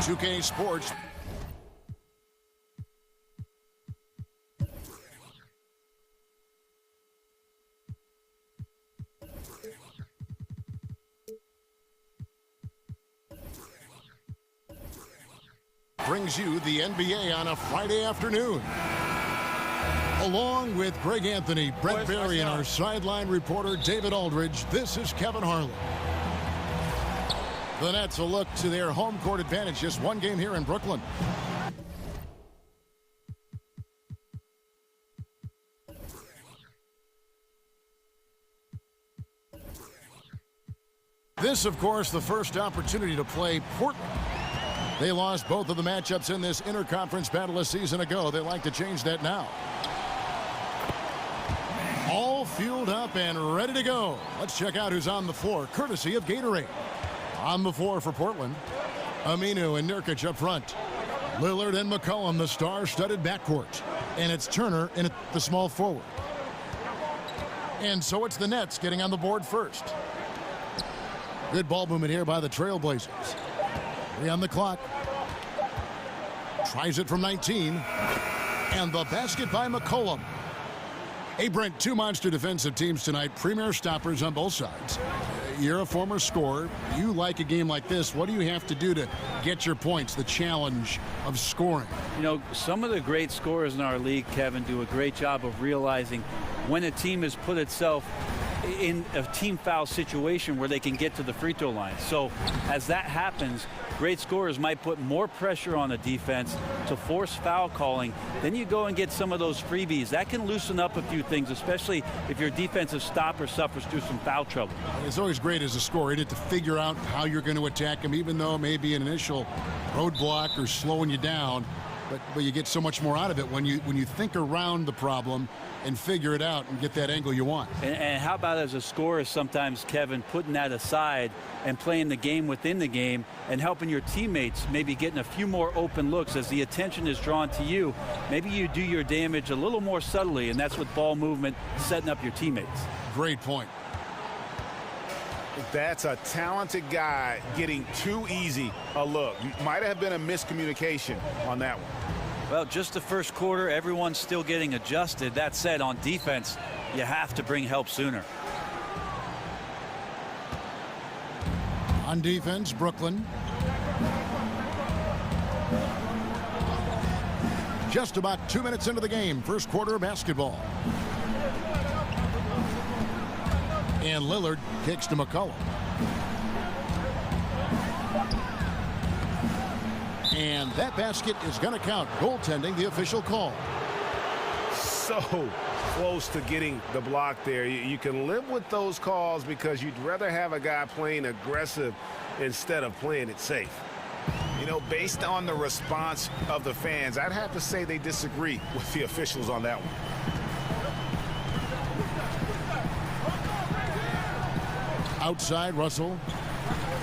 2K Sports. Brings you the NBA on a Friday afternoon. Along with Greg Anthony, Brett Barry, and our sideline reporter David Aldridge, this is Kevin Harlan. The Nets will look to their home court advantage, just one game here in Brooklyn. This, of course, the first opportunity to play Portland. They lost both of the matchups in this interconference battle a season ago. They like to change that now. All fueled up and ready to go. Let's check out who's on the floor, courtesy of Gatorade. On the floor for Portland, Aminu and Nurkic up front. Lillard and McCollum, the star-studded backcourt. And it's Turner in the small forward. And so it's the Nets getting on the board first. Good ball movement here by the Trailblazers. 3 on the clock. Tries it from 19. And the basket by McCollum. Hey, Brent, two monster defensive teams tonight. Premier stoppers on both sides. You're a former scorer. You like a game like this. What do you have to do to get your points, the challenge of scoring? You know, some of the great scorers in our league, Kevin, do a great job of realizing when a team has put itself in a team foul situation where they can get to the free throw line. So as that happens, great scorers might put more pressure on the defense to force foul calling. Then you go and get some of those freebies. That can loosen up a few things, especially if your defensive stopper suffers through some foul trouble. It's always great as a scorer to figure out how you're going to attack them, even though it may be an initial roadblock or slowing you down. But you get so much more out of it when you think around the problem and figure it out and get that angle you want. And how about as a scorer sometimes, Kevin, putting that aside and playing the game within the game and helping your teammates, maybe getting a few more open looks as the attention is drawn to you. Maybe you do your damage a little more subtly, and that's with ball movement, setting up your teammates. Great point. That's a talented guy getting too easy a look. Might have been a miscommunication on that one. Well, just the first quarter, everyone's still getting adjusted. That said, on defense, you have to bring help sooner. On defense, Brooklyn. Just about 2 minutes into the game, first quarter of basketball. And Lillard kicks to McCollum. And that basket is going to count. Goaltending, the official call. So close to getting the block there. You can live with those calls because you'd rather have a guy playing aggressive instead of playing it safe. You know, based on the response of the fans, I'd have to say they disagree with the officials on that one. Outside, Russell.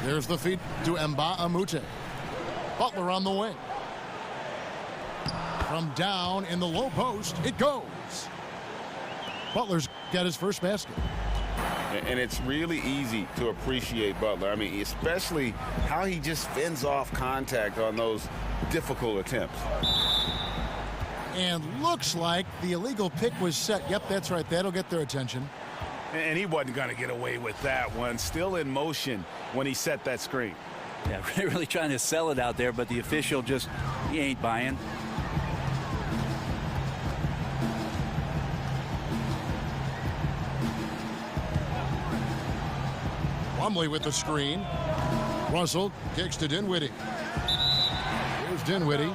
There's the feed to Mbamute. Butler on the wing. From down in the low post, it goes. Butler's got his first basket. And it's really easy to appreciate Butler. I mean, especially how he just fends off contact on those difficult attempts. And looks like the illegal pick was set. Yep, that's right. That'll get their attention. And he wasn't going to get away with that one. Still in motion when he set that screen. Yeah, really trying to sell it out there, but the official just, he ain't buying. Plumlee with the screen. Russell kicks to Dinwiddie. Here's Dinwiddie.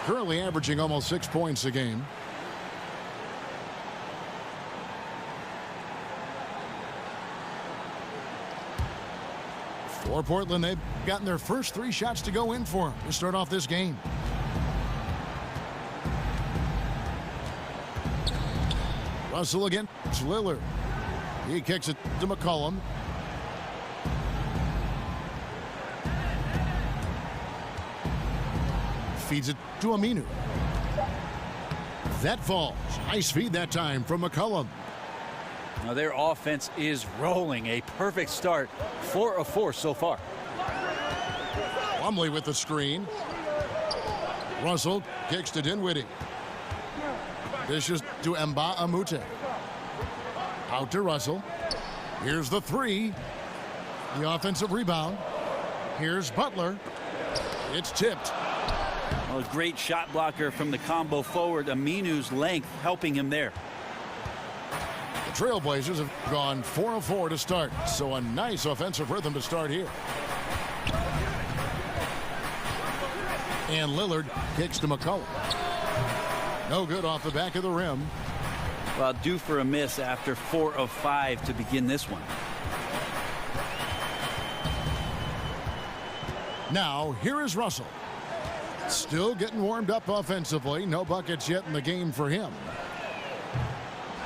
Currently averaging almost 6 points a game. For Portland, they've gotten their first 3 shots to go in for them to start off this game. Russell again. It's Lillard. He kicks it to McCollum. Feeds it to Aminu. That falls. Nice feed that time from McCollum. Now their offense is rolling. A perfect start. 4 of 4 so far. Plumlee with the screen. Russell kicks to Dinwiddie. Dishes to Amute. Out to Russell. Here's the three. The offensive rebound. Here's Butler. It's tipped. Well, a great shot blocker from the combo forward. Aminu's length helping him there. The Trailblazers have gone 4 of 4 to start, so a nice offensive rhythm to start here. And Lillard kicks to McCollum. No good off the back of the rim. Well, due for a miss after 4 of 5 to begin this one. Now, here is Russell. Still getting warmed up offensively. No buckets yet in the game for him.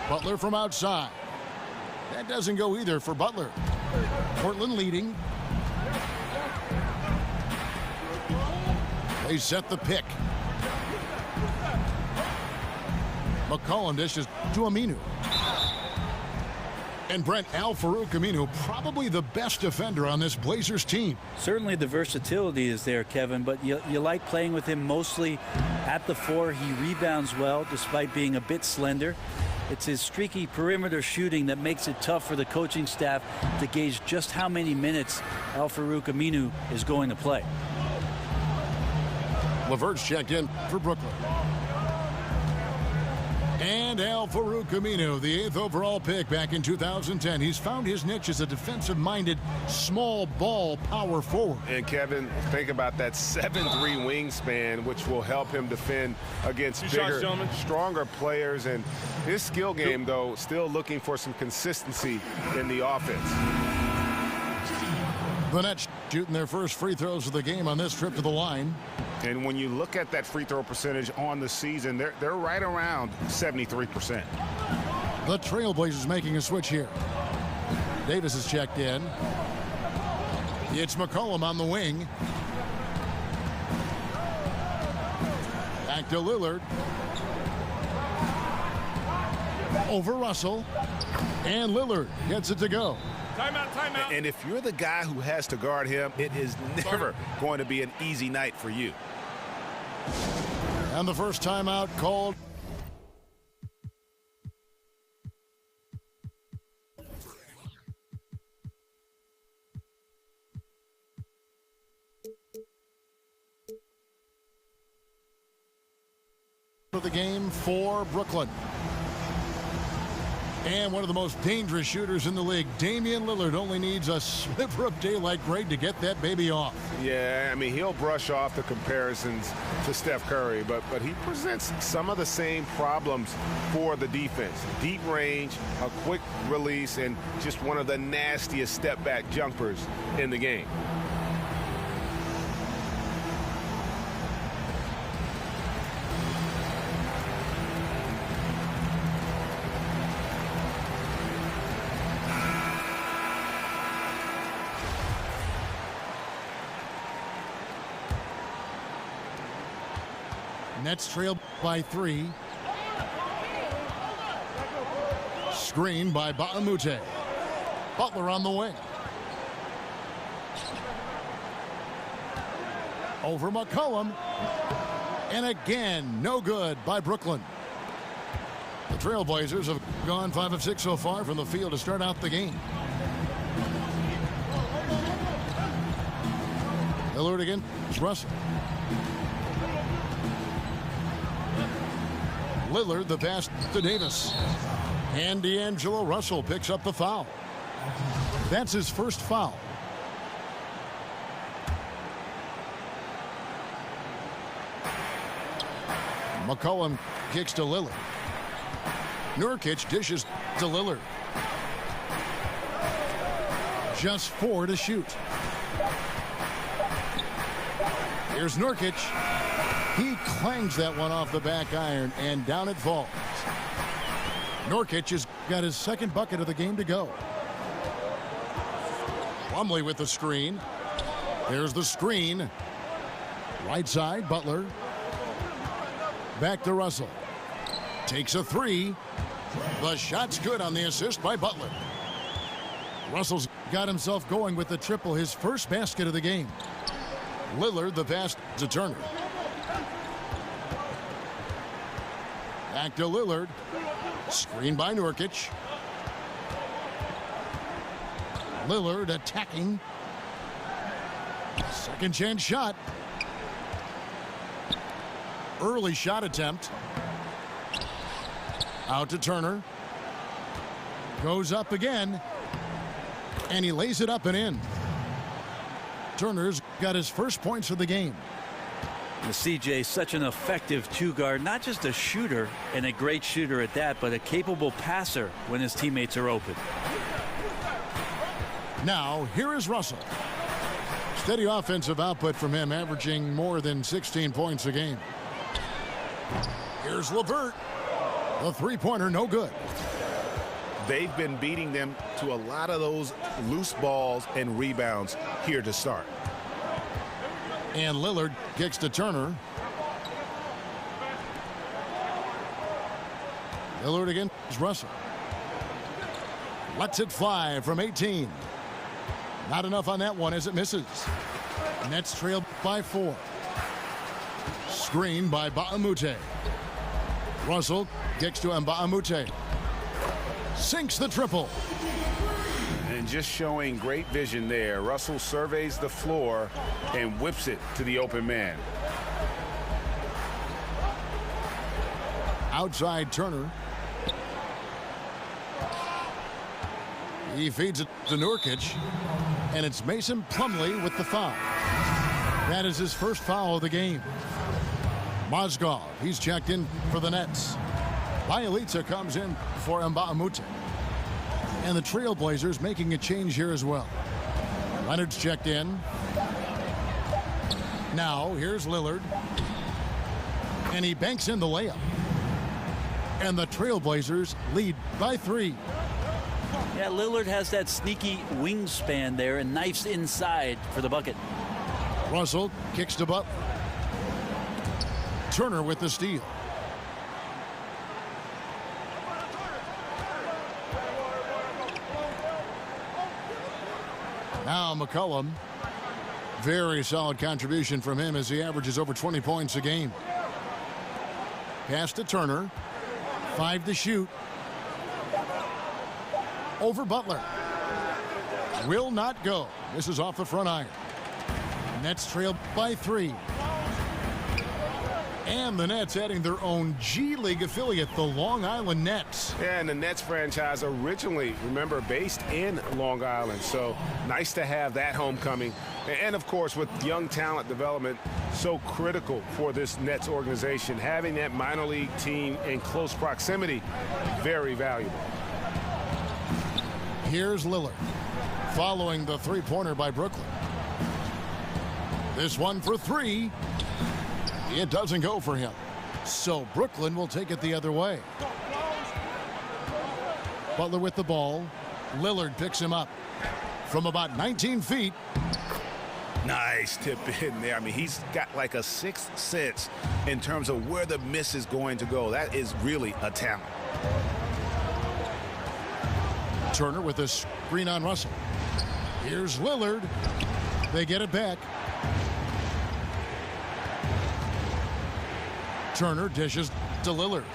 Butler from outside. That doesn't go either for Butler. Portland leading. They set the pick. McCollum dishes to Aminu. And Brent, Al-Farouq Aminu, probably the best defender on this Blazers team. Certainly the versatility is there, Kevin, but you like playing with him mostly at the 4. He rebounds well despite being a bit slender. It's his streaky perimeter shooting that makes it tough for the coaching staff to gauge just how many minutes Al-Farouq Aminu is going to play. LeVert's checked in for Brooklyn. And Al-Farouq Aminu, the 8th overall pick back in 2010. He's found his niche as a defensive-minded, small ball power forward. And Kevin, think about that 7'3" wingspan, which will help him defend against bigger, stronger players. And his skill game, though, still looking for some consistency in the offense. The Nets shooting their first free throws of the game on this trip to the line. And when you look at that free throw percentage on the season, they're right around 73%. The Trailblazers making a switch here. Davis is checked in. It's McCollum on the wing. Back to Lillard. Over Russell. And Lillard gets it to go. Timeout, timeout. And if you're the guy who has to guard him, it is never going to be an easy night for you. And the first timeout called. For the game for Brooklyn. And one of the most dangerous shooters in the league, Damian Lillard, only needs a sliver of daylight, Greg, to get that baby off. Yeah, I mean, he'll brush off the comparisons to Steph Curry, but he presents some of the same problems for the defense. Deep range, a quick release, and just one of the nastiest step-back jumpers in the game. Nets trail by 3. Screen by Amute. Butler on the wing. Over McCollum. And again, no good by Brooklyn. The Trailblazers have gone 5 of 6 so far from the field to start out the game. Lillard again. It's Russell. Lillard, the pass to Davis. And D'Angelo Russell picks up the foul. That's his first foul. McCollum kicks to Lillard. Nurkic dishes to Lillard. Just 4 to shoot. Here's Nurkic. He clangs that one off the back iron, and down it falls. Nurkic has got his second bucket of the game to go. Plumlee with the screen. There's the screen. Right side, Butler. Back to Russell. Takes a three. The shot's good on the assist by Butler. Russell's got himself going with the triple, his first basket of the game. Lillard the pass to Turner. Back to Lillard. Screen by Nurkic. Lillard attacking. Second chance shot. Early shot attempt. Out to Turner. Goes up again. And he lays it up and in. Turner's got his first points of the game. CJ, such an effective two-guard, not just a shooter and a great shooter at that, but a capable passer when his teammates are open. Now, here is Russell. Steady offensive output from him, averaging more than 16 points a game. Here's LeVert. The three-pointer, no good. They've been beating them to a lot of those loose balls and rebounds here to start. And Lillard kicks to Turner. Lillard against Russell. Lets it fly from 18. Not enough on that one as it misses. Nets trailed by 4. Screen by Mba'amute. Russell kicks to Mba'amute. Sinks the triple. And just showing great vision there. Russell surveys the floor and whips it to the open man. Outside Turner. He feeds it to Nurkic. And it's Mason Plumlee with the foul. That is his first foul of the game. Mozgov, he's checked in for the Nets. Bjelica comes in for Mba'amute. And the Trailblazers making a change here as well. Leonard's checked in. Now, here's Lillard. And he banks in the layup. And the Trailblazers lead by 3. Yeah, Lillard has that sneaky wingspan there and knifes inside for the bucket. Russell kicks to Butler. Turner with the steal. Now McCollum. Very solid contribution from him as he averages over 20 points a game. Pass to Turner. 5 to shoot. Over Butler. Will not go. This is off the front iron. Nets trail by 3. And the Nets adding their own G League affiliate, the Long Island Nets. Yeah, and the Nets franchise originally, remember, based in Long Island. So nice to have that homecoming. And, of course, with young talent development, so critical for this Nets organization. Having that minor league team in close proximity, very valuable. Here's Lillard, following the three-pointer by Brooklyn. This one for 3. It doesn't go for him. So Brooklyn will take it the other way. Butler with the ball. Lillard picks him up from about 19 feet. Nice tip in there. I mean, he's got like a sixth sense in terms of where the miss is going to go. That is really a talent. Turner with a screen on Russell. Here's Lillard. They get it back. Turner dishes to Lillard.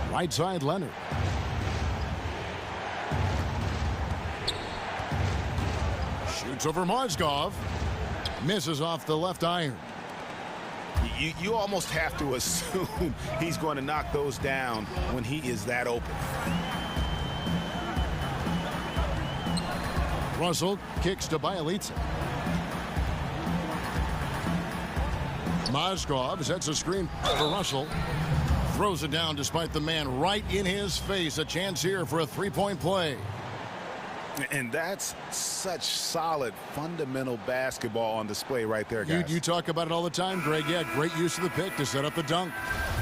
Right side Leonard. Shoots over Mozgov. Misses off the left iron. You almost have to assume he's going to knock those down when he is that open. Russell kicks to Bjelica. Mozgov sets a screen for Russell. Throws it down despite the man right in his face. A chance here for a three-point play. And that's such solid, fundamental basketball on display right there, guys. You talk about it all the time, Greg. Yeah, great use of the pick to set up the dunk.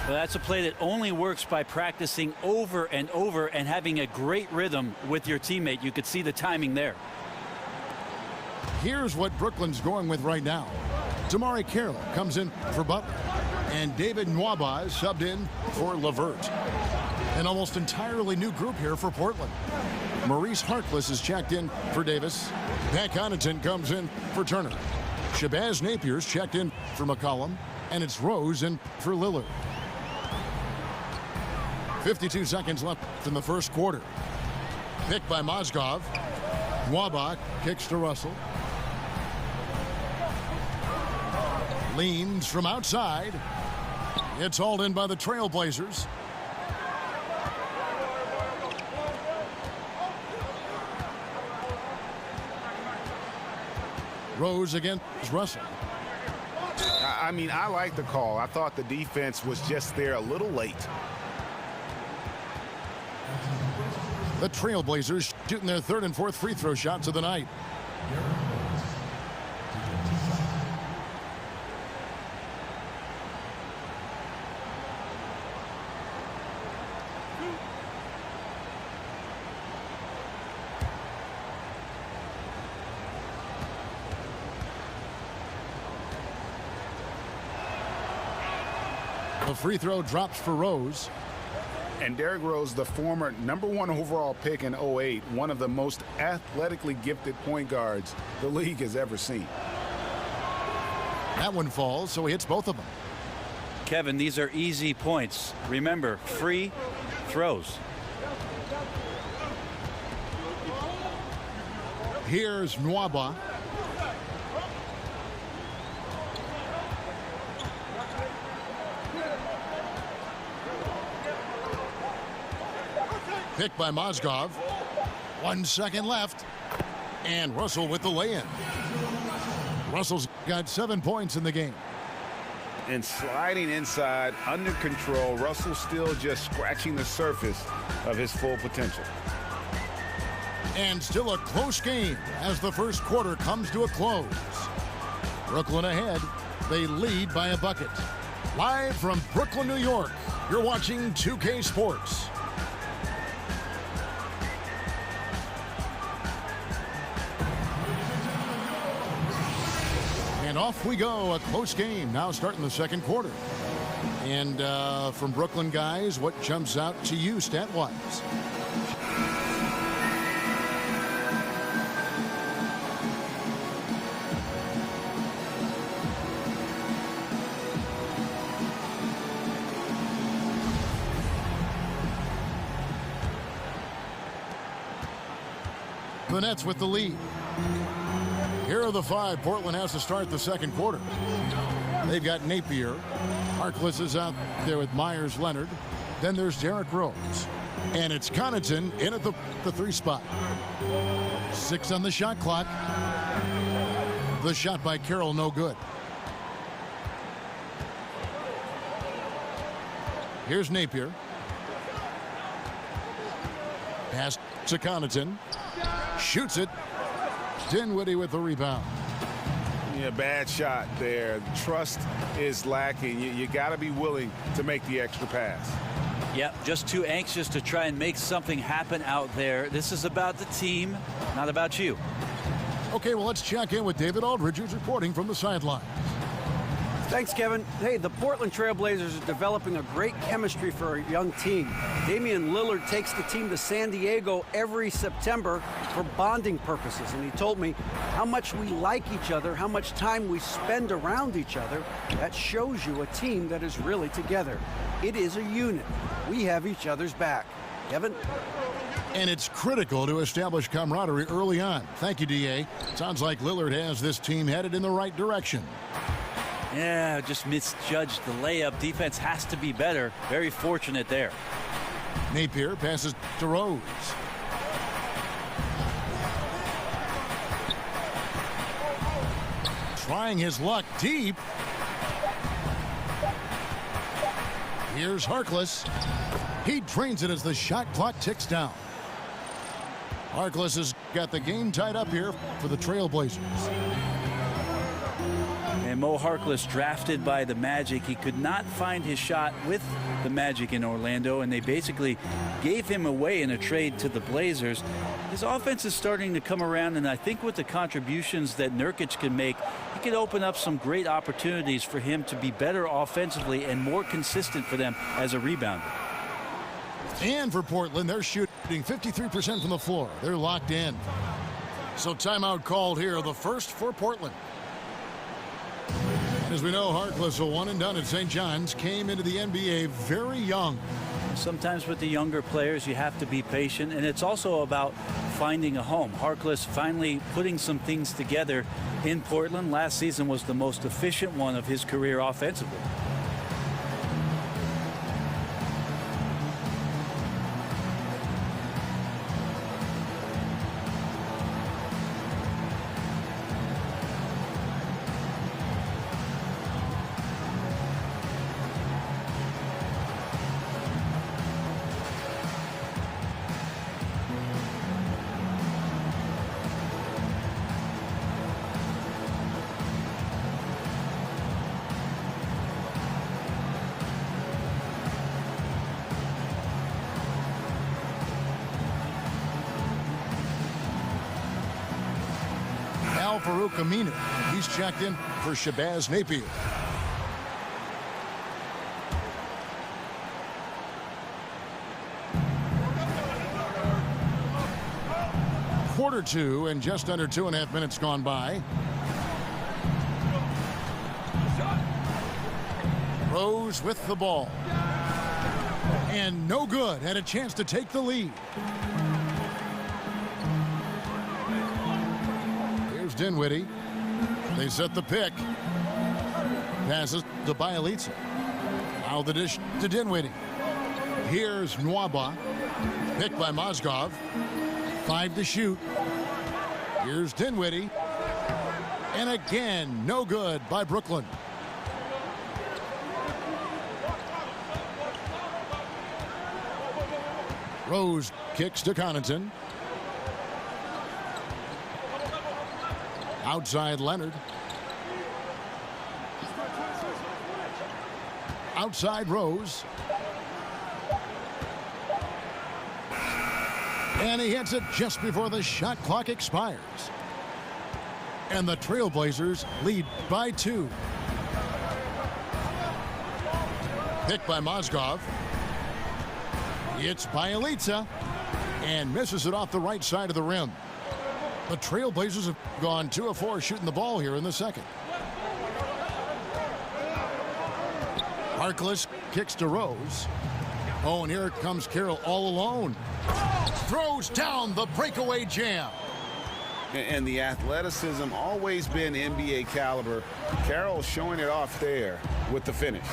Well, that's a play that only works by practicing over and over and having a great rhythm with your teammate. You could see the timing there. Here's what Brooklyn's going with right now. Damari Carroll comes in for Butler. And David Nwaba is subbed in for Levert. An almost entirely new group here for Portland. Maurice Harkless is checked in for Davis. Pat Connaughton comes in for Turner. Shabazz Napier's checked in for McCollum. And it's Rose in for Lillard. 52 seconds left in the first quarter. Pick by Mozgov. Nwaba kicks to Russell. Leans from outside. It's hauled in by the Trailblazers. Rose against Russell. I mean, I like the call. I thought the defense was just there a little late. The Trailblazers shooting their third and fourth free throw shots of the night. The free throw drops for Rose. And Derrick Rose, the former #1 overall pick in 08, one of the most athletically gifted point guards the league has ever seen. That one falls, so he hits both of them. Kevin, these are easy points. Remember, free throws. Here's Nwaba. Picked by Mozgov. 1 second left. And Russell with the lay-in. Russell's got 7 points in the game. And sliding inside, under control, Russell still just scratching the surface of his full potential. And still a close game as the first quarter comes to a close. Brooklyn ahead. They lead by a bucket. Live from Brooklyn, New York, you're watching 2K Sports. And off we go, a close game now starting the second quarter. And from Brooklyn, guys, what jumps out to you stat-wise? The Nets with the lead. Here are the five Portland has to start the second quarter. They've got Napier. Harkless is out there with Myers Leonard. Then there's Derrick Rose. And it's Connaughton in at the 3 spot. 6 on the shot clock. The shot by Carroll, no good. Here's Napier. Pass to Connaughton. Shoots it. Dinwiddie with the rebound. Yeah, bad shot there. Trust is lacking. You got to be willing to make the extra pass. Yep, just too anxious to try and make something happen out there. This is about the team, not about you. Okay, well, let's check in with David Aldridge, who's reporting from the sideline. Thanks, Kevin. Hey, the Portland Trailblazers are developing a great chemistry for a young team. Damian Lillard takes the team to San Diego every September for bonding purposes, and he told me how much we like each other, how much time we spend around each other. That shows you a team that is really together. It is a unit. We have each other's back. Kevin? And it's critical to establish camaraderie early on. Thank you, D.A. Sounds like Lillard has this team headed in the right direction. Yeah, just misjudged the layup. Defense has to be better. Very fortunate there. Napier passes to Rose. Trying his luck deep. Here's Harkless. He drains it as the shot clock ticks down. Harkless has got the game tied up here for the Trailblazers. And Mo Harkless, drafted by the Magic. He could not find his shot with the Magic in Orlando, and they basically gave him away in a trade to the Blazers. His offense is starting to come around, and I think with the contributions that Nurkic can make, he could open up some great opportunities for him to be better offensively and more consistent for them as a rebounder. And for Portland, they're shooting 53% from the floor. They're locked in. So timeout called here, the first for Portland. As we know, Harkless, a one and done at St. John's, came into the NBA very young. Sometimes with the younger players, you have to be patient, and it's also about finding a home. Harkless finally putting some things together in Portland. Last season was the most efficient one of his career offensively. Aminu. He's checked in for Shabazz Napier. Quarter two and just under 2.5 minutes gone by. Rose with the ball. And no good. Had a chance to take the lead. Dinwiddie. They set the pick. Passes to Bielitsa. Now the dish to Dinwiddie. Here's Nwaba. Picked by Mozgov. 5 to shoot. Here's Dinwiddie. And again, no good by Brooklyn. Rose kicks to Connaughton. Outside Leonard. Outside Rose. And he hits it just before the shot clock expires. And the Trailblazers lead by 2. Picked by Mozgov. It's Bielitsa. And misses it off the right side of the rim. The Trailblazers have gone 2 of 4 shooting the ball here in the second. Harkless kicks to Rose. Oh, and here comes Carroll all alone. Throws down the breakaway jam. And the athleticism always been NBA caliber. Carroll showing it off there with the finish.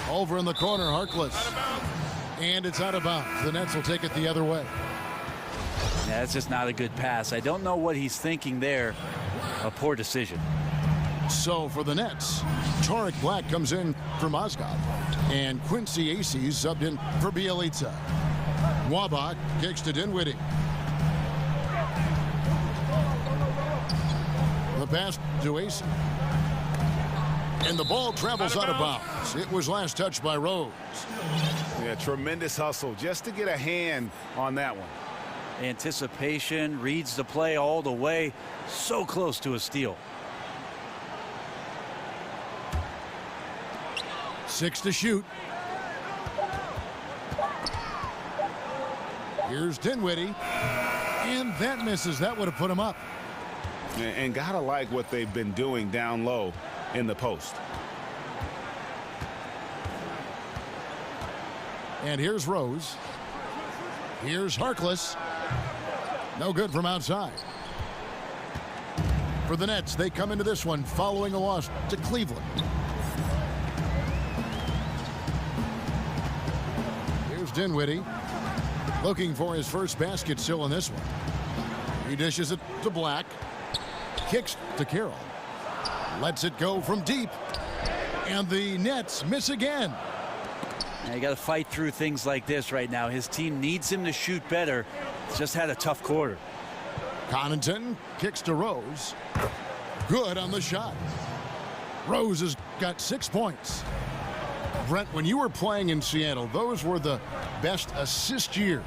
Over in the corner, Harkless. And it's out of bounds. The Nets will take it the other way. Yeah, that's just not a good pass. I don't know what he's thinking there. A poor decision. So for the Nets, Torek Black comes in for Mozgov. And Quincy Acey subbed in for Bielitsa. Nwaba kicks to Dinwiddie. The pass to Acey. And the ball travels out of bounds. It was last touched by Rose. Yeah, tremendous hustle just to get a hand on that one. Anticipation, reads the play all the way. So close to a steal. 6 to shoot. Here's Dinwiddie. And that misses. That would have put him up. And gotta like what they've been doing down low in the post. And here's Rose. Here's Harkless. No good from outside. For the Nets, they come into this one following a loss to Cleveland. Here's Dinwiddie. Looking for his first basket still in this one. He dishes it to Black. Kicks to Carroll. Lets it go from deep. And the Nets miss again. Now you got to fight through things like this right now. His team needs him to shoot better. He's just had a tough quarter. Connaughton kicks to Rose. Good on the shot. Rose has got 6 points. Brent, when you were playing in Seattle, those were the best assist years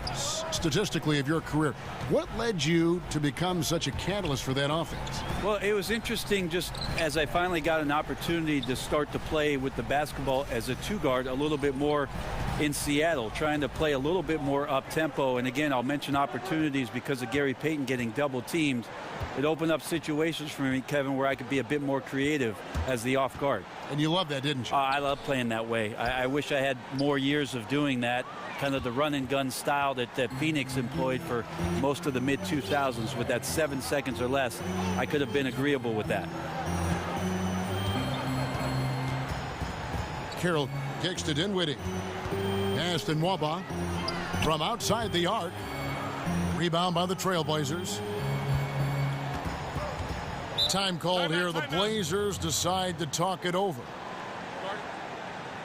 statistically of your career. What led you to become such a catalyst for that offense? Well, it was interesting just as I finally got an opportunity to start to play with the basketball as a two-guard a little bit more in Seattle, trying to play a little bit more up-tempo. And again, I'll mention opportunities because of Gary Payton getting double-teamed. It opened up situations for me, Kevin, where I could be a bit more creative as the off guard. And you loved that, didn't you? I love playing that way. I wish I had more years of doing that, kind of the run-and-gun style that Phoenix employed for most of the mid-2000s with that 7 seconds or less. I could have been agreeable with that. Carroll kicks to Dinwiddie. Pass to Nwaba from outside the arc. Rebound by the Trailblazers. Time called here. The Blazers decide to talk it over.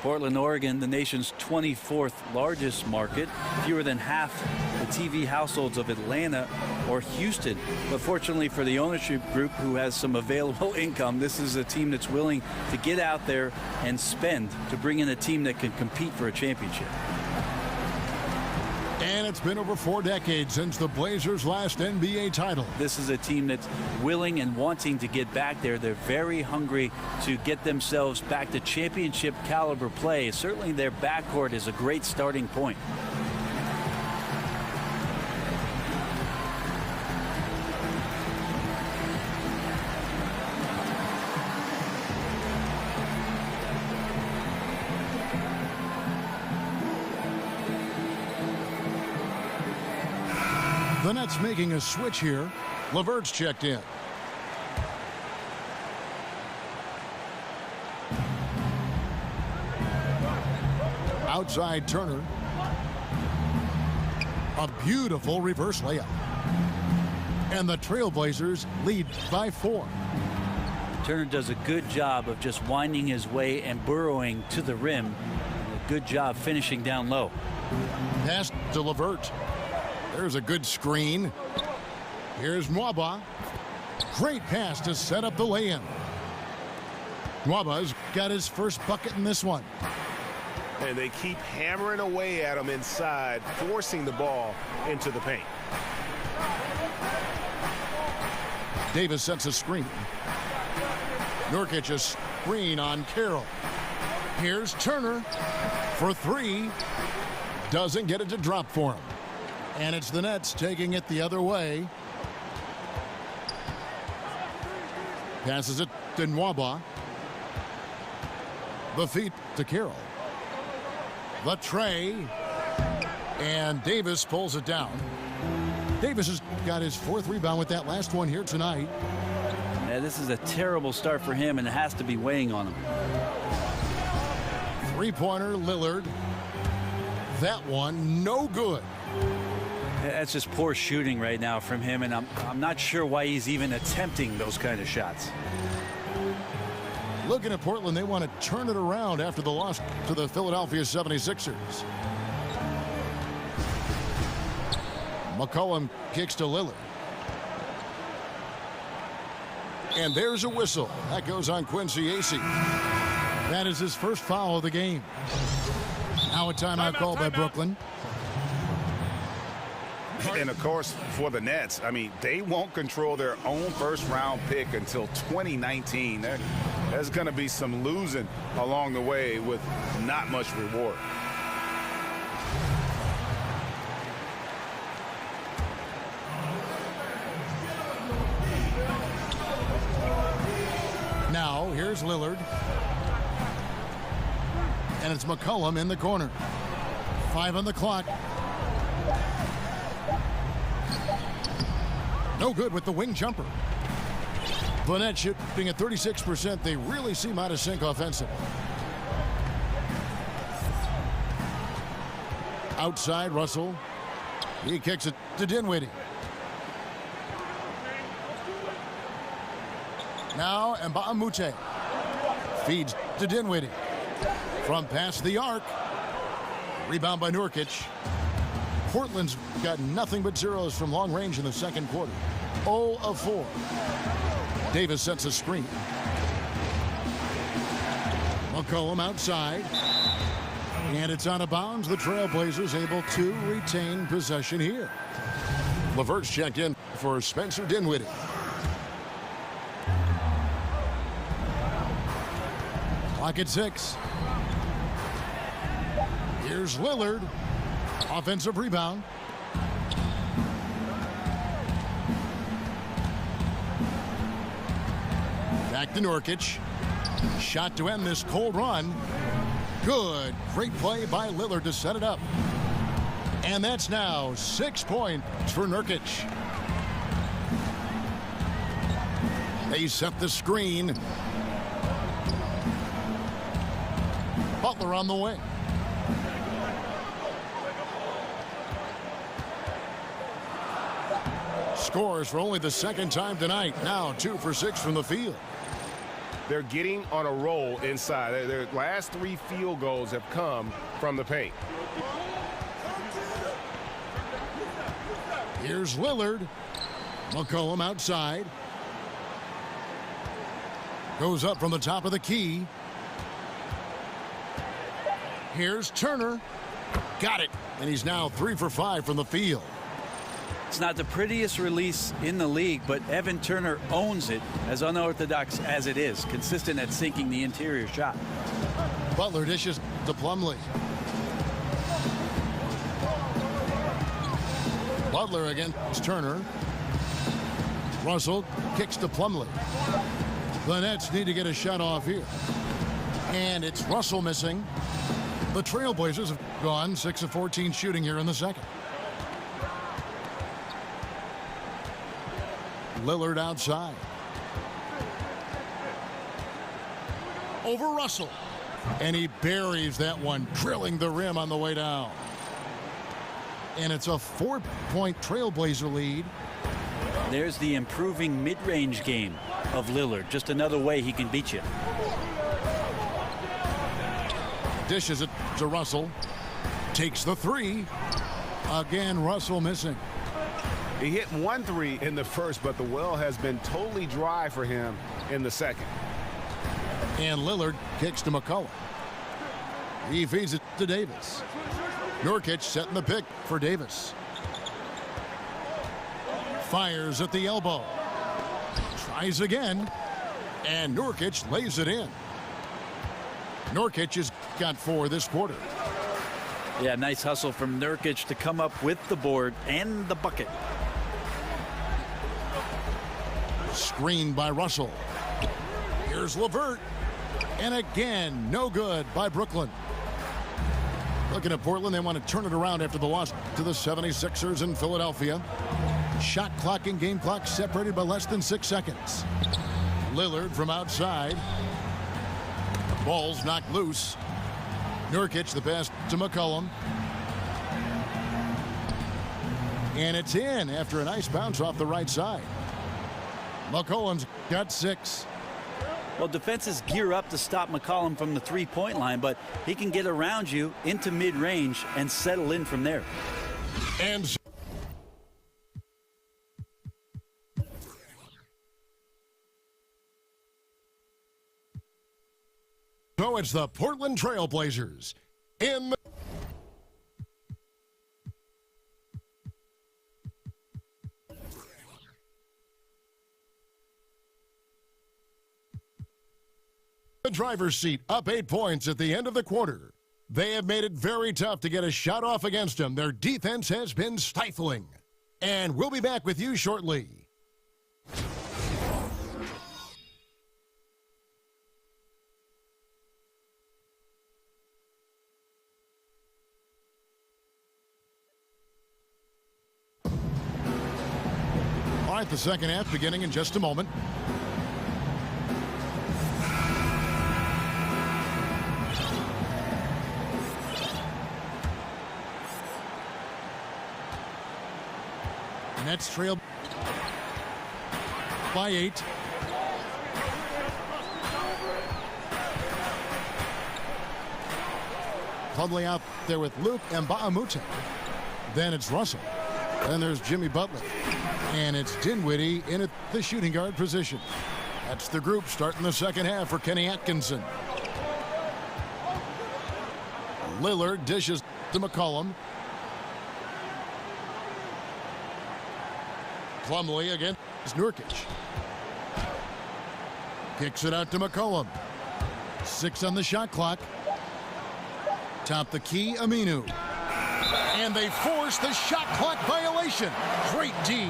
Portland, Oregon, the nation's 24th largest market, fewer than half the TV households of Atlanta or Houston. But fortunately for the ownership group who has some available income, this is a team that's willing to get out there and spend to bring in a team that can compete for a championship. And it's been over 4 decades since the Blazers' last NBA title. This is a team that's willing and wanting to get back there. They're very hungry to get themselves back to championship caliber play. Certainly their backcourt is a great starting point. The Nets making a switch here. LeVert's checked in. Outside Turner. A beautiful reverse layup. And the Trailblazers lead by 4. Turner does a good job of just winding his way and burrowing to the rim. A good job finishing down low. Pass to LeVert. There's a good screen. Here's Nwaba. Great pass to set up the lay-in. Nwaba's got his first bucket in this one. And they keep hammering away at him inside, forcing the ball into the paint. Davis sets a screen. Nurkic a screen on Carroll. Here's Turner for 3. Doesn't get it to drop for him. And it's the Nets taking it the other way. Passes it to Nwaba. The feet to Carroll. The tray. And Davis pulls it down. Davis has got his 4th rebound with that last one here tonight. Yeah, this is a terrible start for him, and it has to be weighing on him. 3-pointer Lillard. That one no good. That's just poor shooting right now from him, and I'm not sure why he's even attempting those kind of shots. Looking at Portland, they want to turn it around after the loss to the Philadelphia 76ers. McCollum kicks to Lillard. And there's a whistle. That goes on Quincy Acey. That is his first foul of the game. Now a timeout called by Brooklyn. And of course, for the Nets, I mean, they won't control their own first-round pick until 2019. There's going to be some losing along the way with not much reward. Now, here's Lillard. And it's McCollum in the corner. 5 on the clock. No good with the wing jumper. The Nets shooting at 36%. They really seem out of sync offensively. Outside, Russell. He kicks it to Dinwiddie. Now, Mbah a Moute feeds to Dinwiddie. From past the arc. Rebound by Nurkic. Portland's got nothing but zeros from long range in the second quarter. 0 of 4. Davis sets a screen. McCollum outside. And it's out of bounds. The Trailblazers able to retain possession here. LeVert's checked in for Spencer Dinwiddie. Clock at 6. Here's Lillard. Offensive rebound. Back to Nurkic. Shot to end this cold run. Good. Great play by Lillard to set it up. And that's now 6 points for Nurkic. They set the screen. Butler on the wing. Scores for only the second time tonight. Now 2 for 6 from the field. They're getting on a roll inside. Their last 3 field goals have come from the paint. Here's Lillard. McCollum outside. Goes up from the top of the key. Here's Turner. Got it. And he's now 3 for 5 from the field. It's not the prettiest release in the league, but Evan Turner owns it, as unorthodox as it is, consistent at sinking the interior shot. Butler dishes to Plumlee. Butler against Turner. Russell kicks to Plumlee. The Nets need to get a shot off here. And it's Russell missing. The Trailblazers have gone 6 of 14 shooting here in the second. Lillard outside. Over Russell. And he buries that one, drilling the rim on the way down. And it's a 4-point Trailblazer lead. There's the improving mid-range game of Lillard. Just another way he can beat you. Dishes it to Russell. Takes the 3. Again, Russell missing. He hit 1 3 in the first, but the well has been totally dry for him in the second. And Lillard kicks to McCollum. He feeds it to Davis. Nurkic setting the pick for Davis. Fires at the elbow. Tries again. And Nurkic lays it in. Nurkic has got 4 this quarter. Yeah, nice hustle from Nurkic to come up with the board and the bucket. Screened by Russell. Here's LeVert. And again, no good by Brooklyn. Looking at Portland, they want to turn it around after the loss to the 76ers in Philadelphia. Shot clock and game clock separated by less than 6 seconds. Lillard from outside. Ball's knocked loose. Nurkic the pass to McCollum. And it's in after a nice bounce off the right side. McCollum's got 6. Well, defenses gear up to stop McCollum from the three-point line, but he can get around you into mid-range and settle in from there. And so it's the Portland Trailblazers in the driver's seat, up 8 points at the end of the quarter. They have made it very tough to get a shot off against them. Their defense has been stifling. And we'll be back with you shortly. All right, the second half beginning in just a moment. Nets trail by 8. Plumlee out there with Luke and Mbamute. Then it's Russell. Then there's Jimmy Butler. And it's Dinwiddie in at the shooting guard position. That's the group starting the second half for Kenny Atkinson. Lillard dishes to McCollum. Plumlee against Nurkic. Kicks it out to McCollum. 6 on the shot clock. Top the key, Aminu. And they force the shot clock violation. Great D.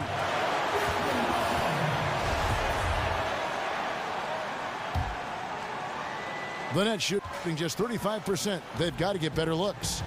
The Nets shooting just 35%. They've got to get better looks.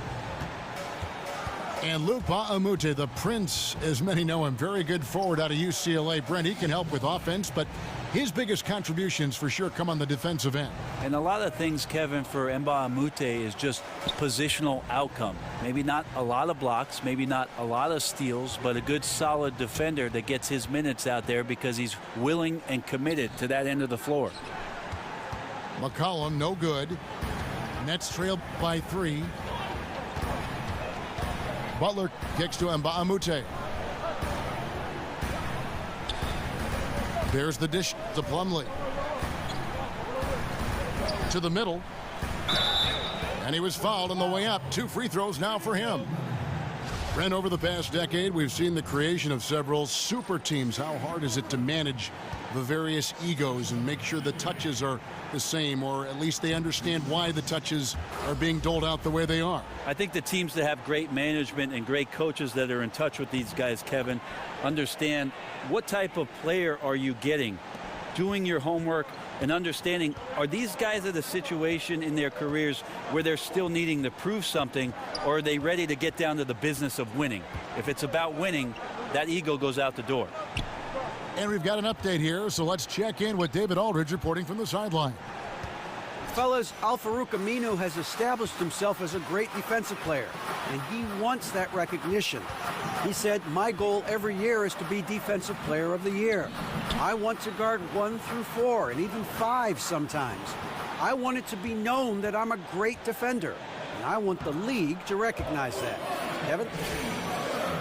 And Luke Ba'amute, the Prince, as many know him, very good forward out of UCLA. Brent, he can help with offense, but his biggest contributions for sure come on the defensive end. And a lot of things, Kevin, for Mba'amute is just positional outcome. Maybe not a lot of blocks, maybe not a lot of steals, but a good solid defender that gets his minutes out there because he's willing and committed to that end of the floor. McCollum, no good. Nets trail by 3. Butler kicks to Mba'amute. There's the dish to Plumlee. To the middle. And he was fouled on the way up. 2 free throws now for him. Brent, over the past decade, we've seen the creation of several super teams. How hard is it to manage the various egos and make sure the touches are the same, or at least they understand why the touches are being doled out the way they are? I think the teams that have great management and great coaches that are in touch with these guys, Kevin, understand what type of player are you getting, doing your homework and understanding, are these guys at a situation in their careers where they're still needing to prove something, or are they ready to get down to the business of winning? If it's about winning, that ego goes out the door. And we've got an update here, so let's check in with David Aldridge reporting from the sideline. Fellas, Al-Farouq Aminu has established himself as a great defensive player, and he wants that recognition. He said, my goal every year is to be Defensive Player of the Year. I want to guard 1 through 4 and even 5 sometimes. I want it to be known that I'm a great defender, and I want the league to recognize that. Kevin?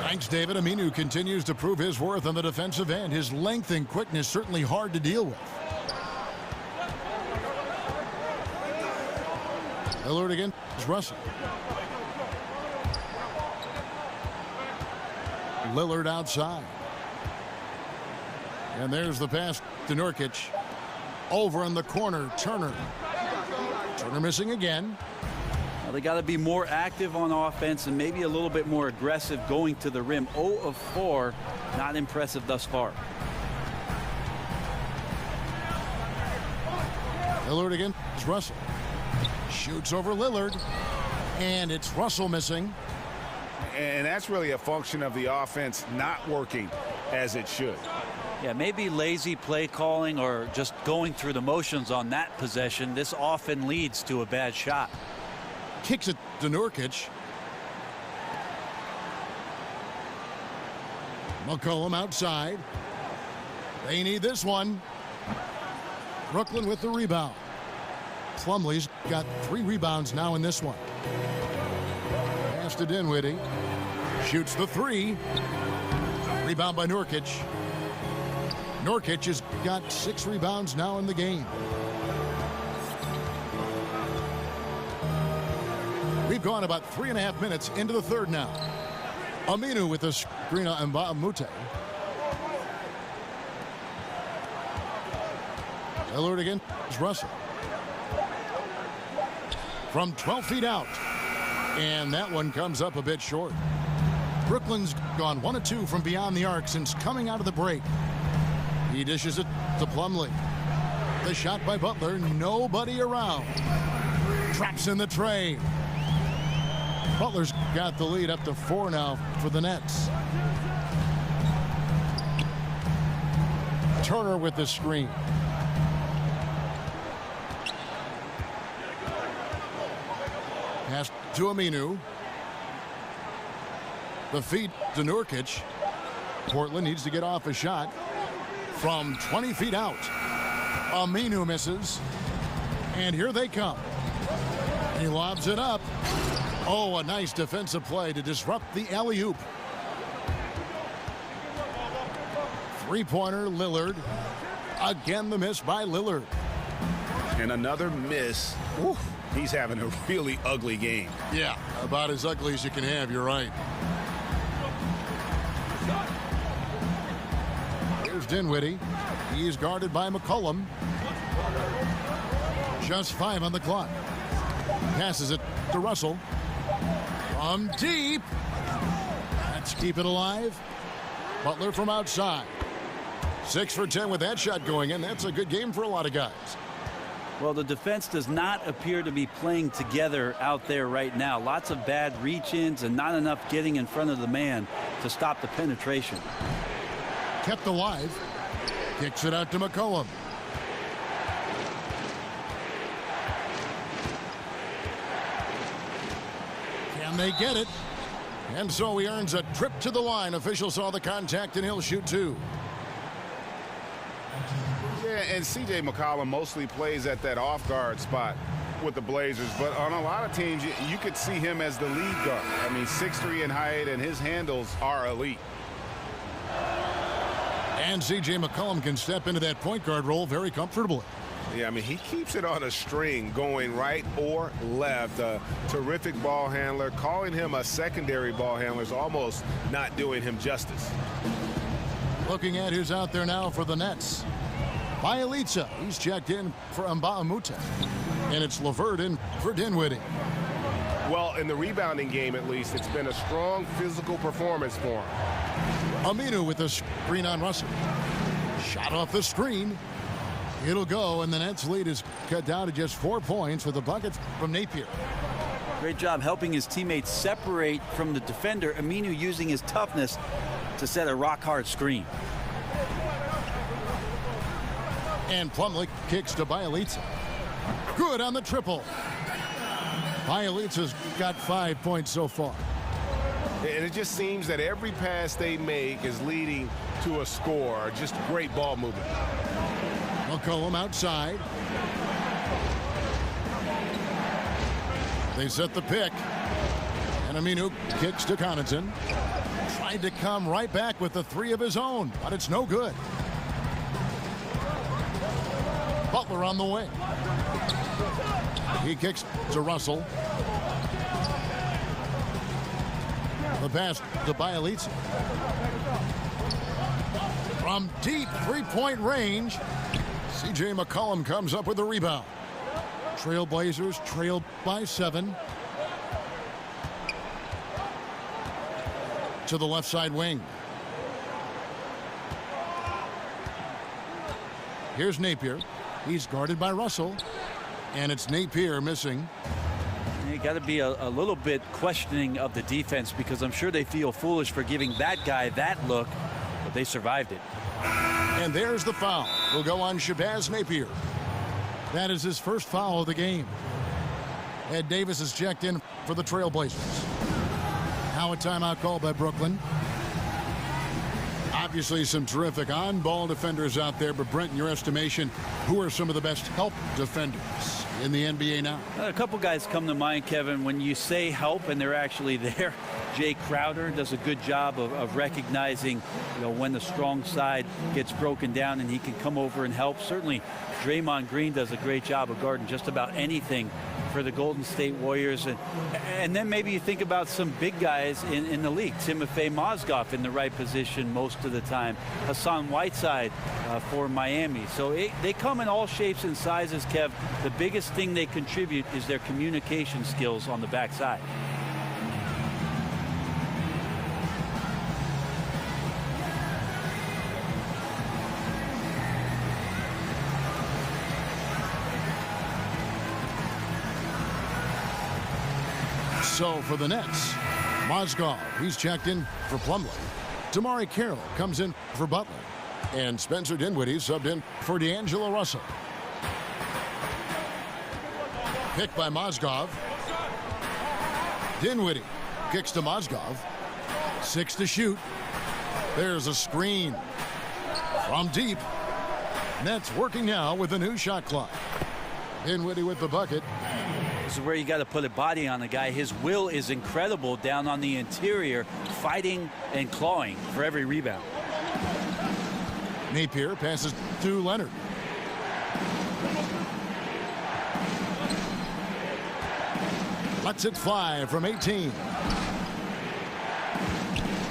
Thanks, David. Aminu continues to prove his worth on the defensive end. His length and quickness certainly hard to deal with. Lillard against Russell. Lillard outside. And there's the pass to Nurkic. Over in the corner, Turner. Turner missing again. Well, they got to be more active on offense and maybe a little bit more aggressive going to the rim. 0 of 4, not impressive thus far. Lillard against Russell. Shoots over Lillard. And it's Russell missing. And that's really a function of the offense not working as it should. Yeah, maybe lazy play calling or just going through the motions on that possession. This often leads to a bad shot. Kicks it to Nurkic. McCollum outside. They need this one. Brooklyn with the rebound. Plumlee's got 3 rebounds now in this one. Pass to Dinwiddie. Shoots the 3. Rebound by Nurkic. Nurkic has got 6 rebounds now in the game. We've gone about 3.5 minutes into the third now. Aminu with the screen on Mba'amute. Lillard against Russell. From 12 feet out. And that one comes up a bit short. Brooklyn's gone 1 of 2 from beyond the arc since coming out of the break. He dishes it to Plumlee. The shot by Butler. Nobody around. Traps in the tray. Butler's got the lead up to 4 now for the Nets. Turner with the screen. Pass to Aminu. The feed to Nurkic. Portland needs to get off a shot from 20 feet out. Aminu misses. And here they come. He lobs it up. Oh, a nice defensive play to disrupt the alley-oop. Three-pointer, Lillard. Again, the miss by Lillard. And another miss. Ooh, he's having a really ugly game. Yeah, about as ugly as you can have, you're right. Here's Dinwiddie. He is guarded by McCollum. Just 5 on the clock. Passes it to Russell. From deep. Let's keep it alive. Butler from outside. 6 for 10 with that shot going in. That's a good game for a lot of guys. Well, the defense does not appear to be playing together out there right now. Lots of bad reach-ins and not enough getting in front of the man to stop the penetration. Kept alive. Kicks it out to McCollum. Can they get it? And so he earns a trip to the line. Official saw the contact and he'll shoot 2. Yeah, and C.J. McCollum mostly plays at that off-guard spot with the Blazers, but on a lot of teams, you could see him as the lead guard. I mean, 6'3" in height, and his handles are elite. And C.J. McCollum can step into that point guard role very comfortably. Yeah, I mean, he keeps it on a string going right or left. A terrific ball handler. Calling him a secondary ball handler is almost not doing him justice. Looking at who's out there now for the Nets. Bielitsa, he's checked in for Mbamute. And it's LeVert in for Dinwiddie. Well, in the rebounding game, at least, it's been a strong physical performance for him. Aminu with the screen on Russell. Shot off the screen. It'll go, and the Nets lead is cut down to just 4 points with a bucket from Napier. Great job helping his teammates separate from the defender. Aminu using his toughness to set a rock-hard screen. And Plumlee kicks to Bielitsa. Good on the triple. Bielitsa's got 5 points so far. And it just seems that every pass they make is leading to a score. Just great ball movement. McCollum outside. They set the pick. And Aminu kicks to Connaughton. Tried to come right back with the 3 of his own, but it's no good. Butler on the wing. He kicks to Russell. The pass to Bielitsa. From deep 3-point range, C.J. McCollum comes up with the rebound. Trailblazers trail by 7. To the left side wing. Here's Napier. He's guarded by Russell. And it's Napier missing. You got to be a little bit questioning of the defense, because I'm sure they feel foolish for giving that guy that look, but they survived it. And there's the foul. Will go on Shabazz Napier. That is his first foul of the game. Ed Davis is checked in for the Trailblazers. Now a timeout called by Brooklyn. Obviously some terrific on-ball defenders out there, but Brent, in your estimation, who are some of the best help defenders in the NBA now? A couple guys come to mind, Kevin, when you say help and they're actually there. Jay Crowder does a good job of recognizing, when the strong side gets broken down and he can come over and help. Certainly Draymond Green does a great job of guarding just about anything for the Golden State Warriors. And then maybe you think about some big guys in the league. Timofey Mozgov in the right position most of the time. Hassan Whiteside for Miami. So they come in all shapes and sizes, Kev. The biggest thing they contribute is their communication skills on the backside. So for the Nets, Mozgov, he's checked in for Plumlee. Damari Carroll comes in for Butler. And Spencer Dinwiddie subbed in for D'Angelo Russell. Picked by Mozgov. Dinwiddie kicks to Mozgov. 6 to shoot. There's a screen from deep. Nets working now with a new shot clock. Dinwiddie with the bucket. This is where you got to put a body on the guy. His will is incredible down on the interior, fighting and clawing for every rebound. Napier passes to Leonard. Lets it fly from 18.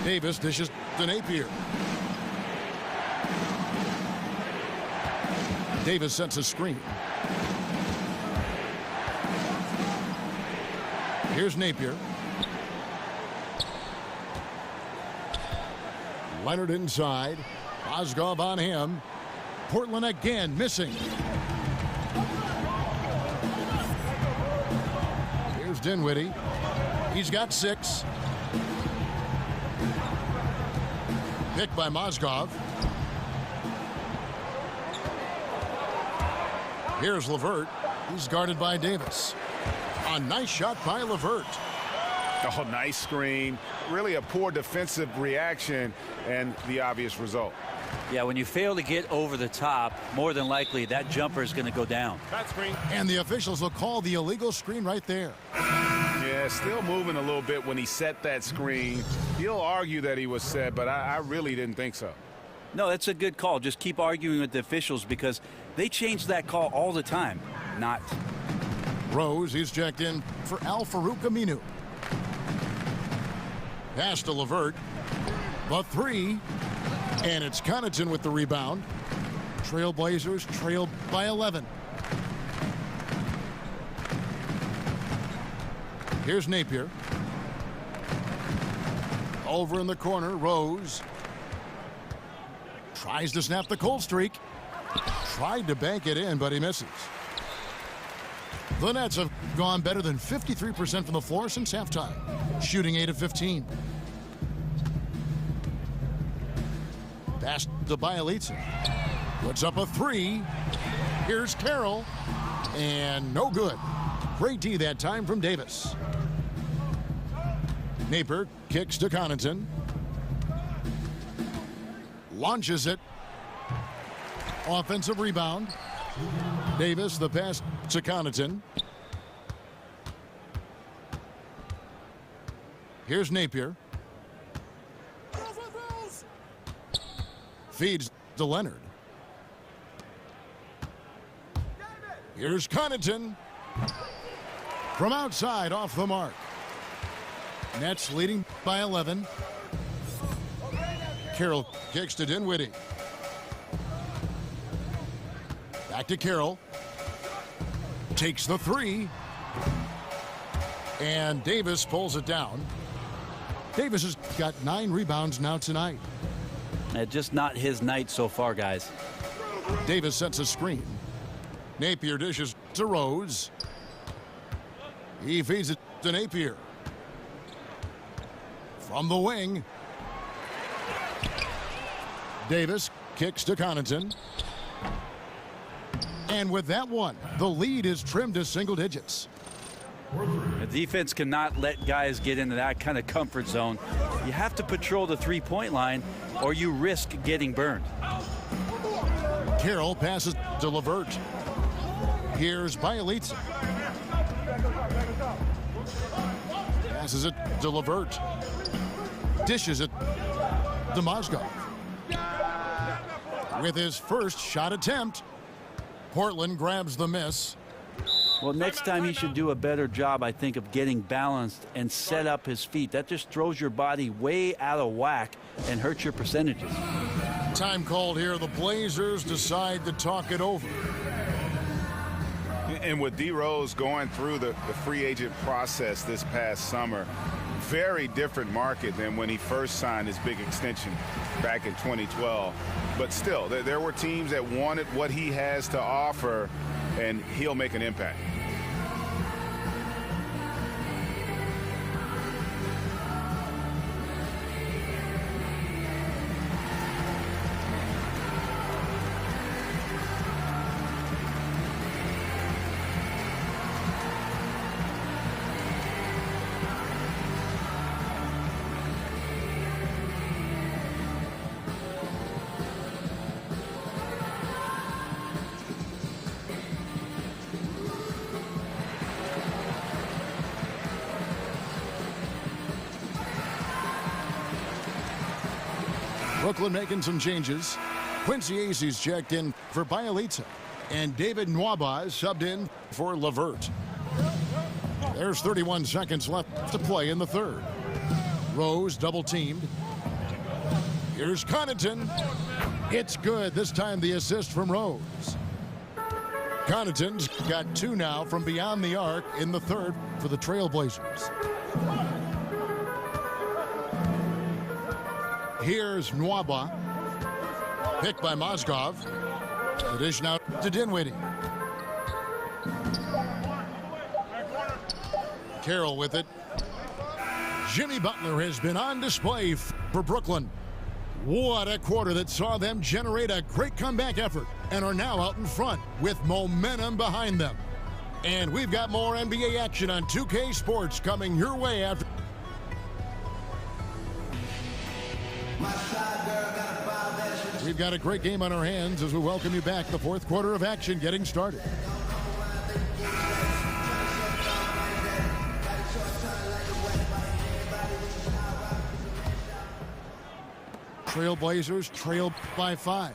Davis dishes to Napier. Davis sets a screen. Here's Napier. Leonard inside. Mozgov on him. Portland again missing. Here's Dinwiddie. He's got 6. Picked by Mozgov. Here's LeVert. He's guarded by Davis. A nice shot by LeVert. Oh, nice screen. Really a poor defensive reaction and the obvious result. Yeah, when you fail to get over the top, more than likely that jumper is going to go down. That screen. And the officials will call the illegal screen right there. Yeah, still moving a little bit when he set that screen. He'll argue that he was set, but I really didn't think so. No, that's a good call. Just keep arguing with the officials because they change that call all the time. Not. Rose, he's checked in for Al-Farouq Aminu. Pass to LeVert. The 3. And it's Connaughton with the rebound. Trailblazers trailed by 11. Here's Napier. Over in the corner, Rose. Tries to snap the cold streak. Tried to bank it in, but he misses. The Nets have gone better than 53% from the floor since halftime, shooting 8 of 15. Pass to Bielitsa. Puts up a 3. Here's Carroll. And no good. Great D that time from Davis. Napier kicks to Connaughton. Launches it. Offensive rebound. Davis, the pass to Connaughton. Here's Napier. Feeds to Leonard. Here's Connaughton. From outside, off the mark. Nets leading by 11. Carroll kicks to Dinwiddie. Back to Carroll. Takes the 3. And Davis pulls it down. Davis has got 9 rebounds now tonight. Just not his night so far, guys. Davis sets a screen. Napier dishes to Rose. He feeds it to Napier. From the wing. Davis kicks to Connaughton. And with that one, the lead is trimmed to single digits. The defense cannot let guys get into that kind of comfort zone. You have to patrol the three-point line or you risk getting burned. Carroll passes to LeVert. Here's Bielitsa. Passes it to LeVert. Dishes it to Mozgov. With his first shot attempt, Portland grabs the miss. Well, next time he should do a better job, I think, of getting balanced and set up his feet. That just throws your body way out of whack and hurts your percentages. Time called here. The Blazers decide to talk it over. And with D. Rose going through the free agent process this past summer, very different market than when he first signed his big extension back in 2012. But still, there were teams that wanted what he has to offer, and he'll make an impact. Brooklyn making some changes. Quincy Acey's checked in for Bielitsa. And David Nwaba is subbed in for Levert. There's 31 seconds left to play in the third. Rose double teamed. Here's Connaughton. It's good. This time the assist from Rose. Connaughton's got 2 now from beyond the arc in the third for the Trailblazers. Here's Nwaba. Picked by Mozgov. The dish now to Dinwiddie. Carroll with it. Jimmy Butler has been on display for Brooklyn. What a quarter that saw them generate a great comeback effort and are now out in front with momentum behind them. And we've got more NBA action on 2K Sports coming your way after. We've got a great game on our hands as we welcome you back. The fourth quarter of action getting started. Trailblazers trail by 5.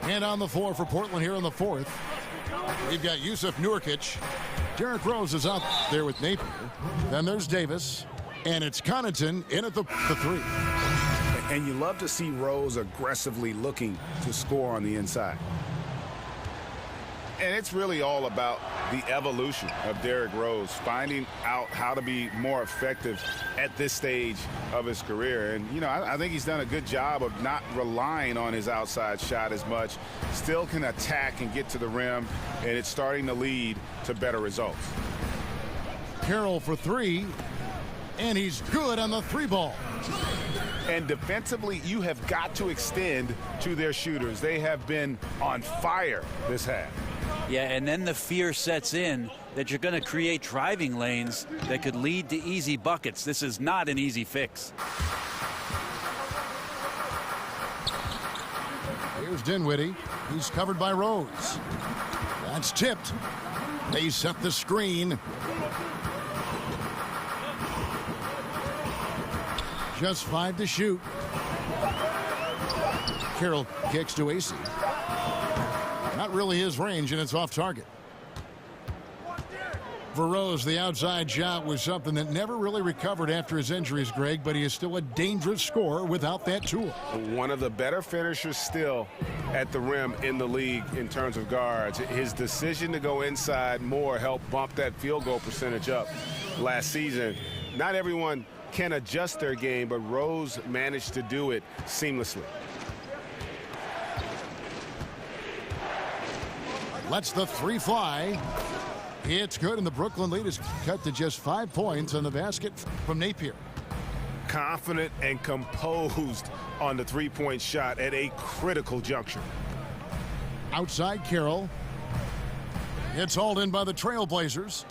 And on the floor for Portland here in the fourth, we've got Yusuf Nurkic. Derrick Rose is out there with Napier. Then there's Davis. And it's Connaughton in at the 3. And you love to see Rose aggressively looking to score on the inside. And it's really all about the evolution of Derrick Rose, finding out how to be more effective at this stage of his career. And, you know, I think he's done a good job of not relying on his outside shot as much. Still can attack and get to the rim, and it's starting to lead to better results. Carroll for 3, and he's good on the 3-ball. And defensively, you have got to extend to their shooters. They have been on fire this half. Yeah, and then the fear sets in that you're going to create driving lanes that could lead to easy buckets. This is not an easy fix. Here's Dinwiddie. He's covered by Rose. That's tipped. They set the screen. Just 5 to shoot. Carroll kicks to Acey. Not really his range, and it's off target. For Rose, the outside shot was something that never really recovered after his injuries, Greg, but he is still a dangerous scorer without that tool. One of the better finishers still at the rim in the league in terms of guards. His decision to go inside more helped bump that field goal percentage up last season. Not everyone can adjust their game, but Rose managed to do it seamlessly. Lets the 3 fly. It's good, and the Brooklyn lead is cut to just 5 points on the basket from Napier. Confident and composed on the 3-point shot at a critical juncture. Outside Carroll. It's hauled in by the Trailblazers.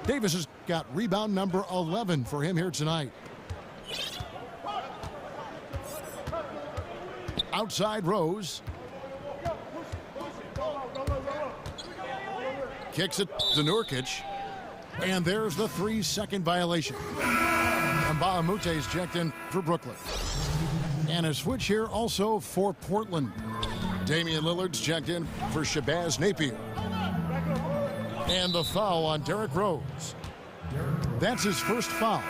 Davis has got rebound number 11 for him here tonight. Outside Rose. Kicks it to Nurkic. And there's the 3-second violation. And Bahamute is checked in for Brooklyn. And a switch here also for Portland. Damian Lillard's checked in for Shabazz Napier. And the foul on Derrick Rose. That's his first foul.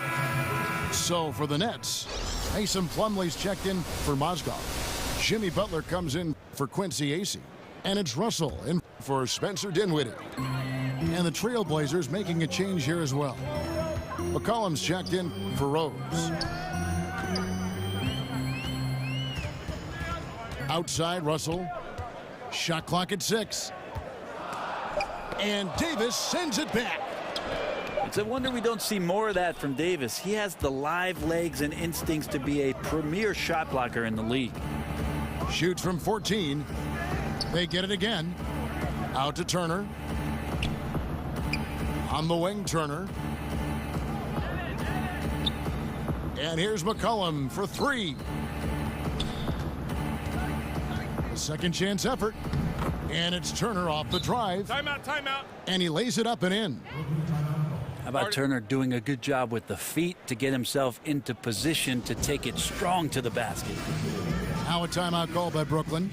So for the Nets, Mason Plumlee's checked in for Mozgov. Jimmy Butler comes in for Quincy Acey. And it's Russell in for Spencer Dinwiddie. And the Trailblazers making a change here as well. McCollum's checked in for Rose. Outside Russell. Shot clock at 6. And Davis sends it back. It's a wonder we don't see more of that from Davis. He has the live legs and instincts to be a premier shot blocker in the league. Shoots from 14. They get it again. Out to Turner. On the wing, Turner. And here's McCollum for 3. A second chance effort. And it's Turner off the drive. Timeout, timeout. And he lays it up and in. How about Turner doing a good job with the feet to get himself into position to take it strong to the basket? Now a timeout called by Brooklyn.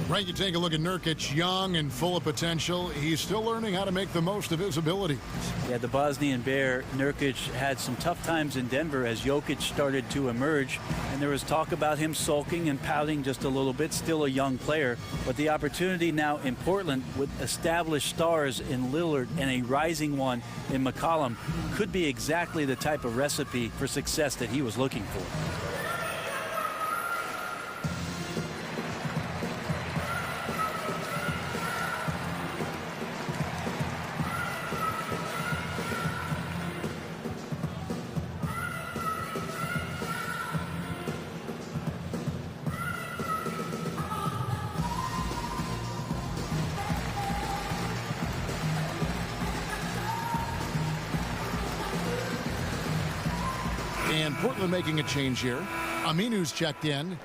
Right, you take a look at Nurkic, young and full of potential. He's still learning how to make the most of his abilities. Yeah, the Bosnian Bear, Nurkic, had some tough times in Denver as Jokic started to emerge. And there was talk about him sulking and pouting just a little bit, still a young player. But the opportunity now in Portland with established stars in Lillard and a rising one in McCollum could be exactly the type of recipe for success that he was looking for. And Portland making a change here. Aminu's checked in.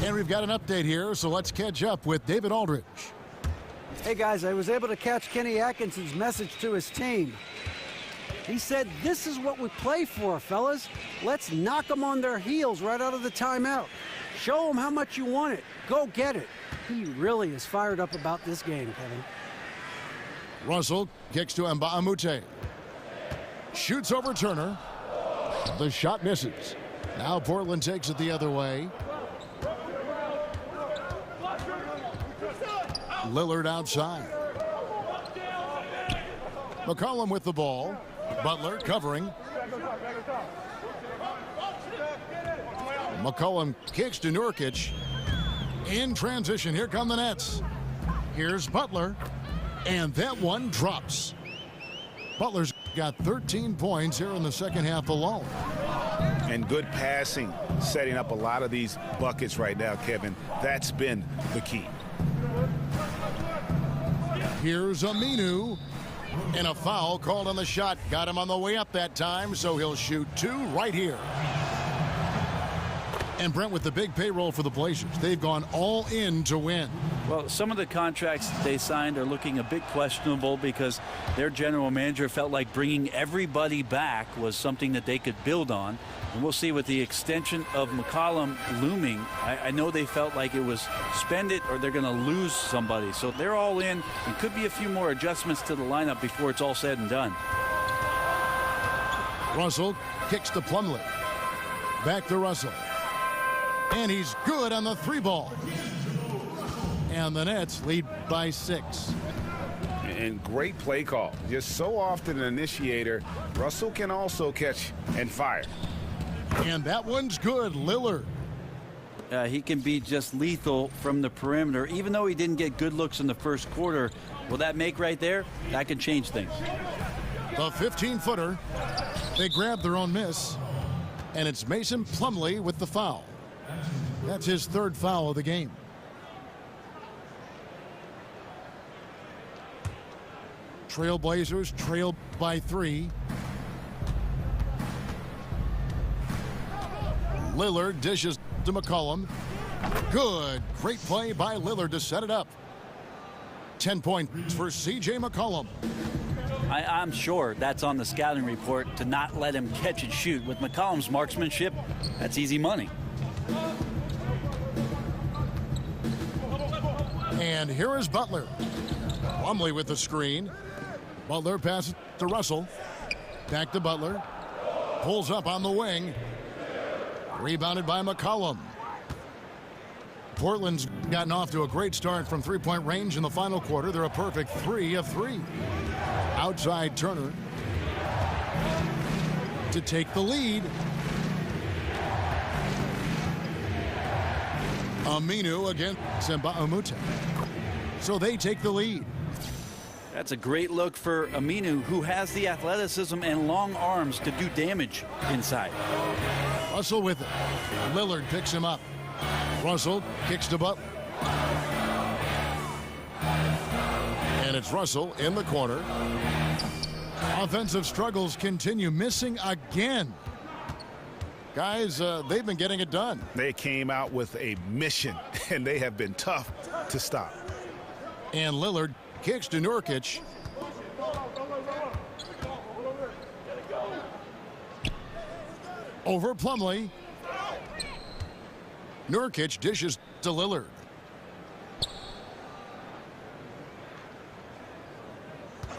And we've got an update here, so let's catch up with David Aldridge. Hey guys, I was able to catch Kenny Atkinson's message to his team. He said, this is what we play for, fellas. Let's knock them on their heels right out of the timeout. Show them how much you want it. Go get it. He really is fired up about this game, Kevin. Russell kicks to Mbamute. Shoots over Turner. The shot misses. Now Portland takes it the other way. Lillard outside. McCollum with the ball. Butler covering. McCollum kicks to Nurkic. In transition, here come the Nets. Here's Butler. And that one drops. Butler's got 13 points here in the second half alone. And good passing, setting up a lot of these buckets right now, Kevin. That's been the key. Here's Aminu. And a foul called on the shot. Got him on the way up that time, so he'll shoot two right here. And Brent, with the big payroll for the Blazers, they've gone all in to win. Well, some of the contracts they signed are looking a bit questionable because their general manager felt like bringing everybody back was something that they could build on. And we'll see with the extension of McCollum looming. I know they felt like it was spend it or they're going to lose somebody. So they're all in. And could be a few more adjustments to the lineup before it's all said and done. Russell kicks to Plumlee. Back to Russell. And he's good on the three ball. And the Nets lead by 6. And great play call. Just so often an initiator. Russell can also catch and fire. And that one's good. Lillard. He can be just lethal from the perimeter. Even though he didn't get good looks in the first quarter, will that make right there? That can change things. The 15-footer. They grab their own miss. And it's Mason Plumlee with the foul. That's his third foul of the game. Trailblazers trail by 3. Lillard dishes to McCollum. Good. Great play by Lillard to set it up. 10 points for C.J. McCollum. I'm sure that's on the scouting report to not let him catch and shoot. With McCollum's marksmanship, that's easy money. And here is Butler. Plumlee with the screen. Butler passes to Russell. Back to Butler. Pulls up on the wing. Rebounded by McCollum. Portland's gotten off to a great start from three-point range in the final quarter. They're a perfect 3 of 3. Outside Turner to take the lead. Aminu against Mbamute. So they take the lead. That's a great look for Aminu, who has the athleticism and long arms to do damage inside. Russell with it. Lillard picks him up. Russell kicks to Butler. And it's Russell in the corner. Offensive struggles continue. Missing again. Guys, they've been getting it done. They came out with a mission, and they have been tough to stop. And Lillard kicks to Nurkic. Over Plumlee. Nurkic dishes to Lillard.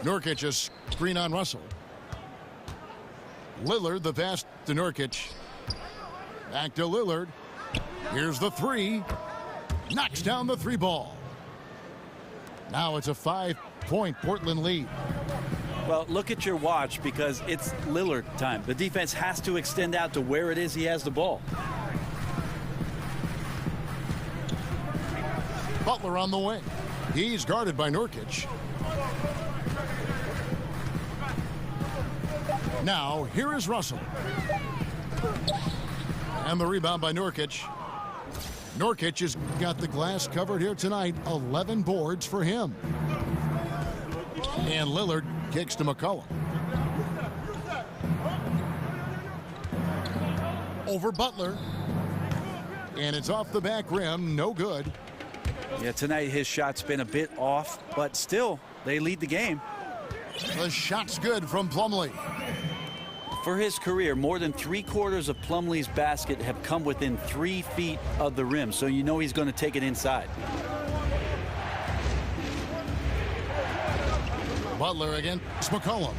Nurkic a screen on Russell. Lillard the pass to Nurkic. Back to Lillard. Here's the three. Knocks down the three ball. Now it's a 5-point Portland lead. Well, look at your watch because it's Lillard time. The defense has to extend out to where it is he has the ball. Butler on the wing. He's guarded by Nurkic. Now, here is Russell. And the rebound by Nurkic. Nurkic has got the glass covered here tonight. 11 boards for him. And Lillard kicks to McCollum. Over Butler. And it's off the back rim. No good. Yeah, tonight his shot's been a bit off, but still, they lead the game. The shot's good from Plumlee. For his career, more than 3/4 of Plumlee's basket have come within 3 feet of the rim, so you know he's going to take it inside. Butler against McCollum.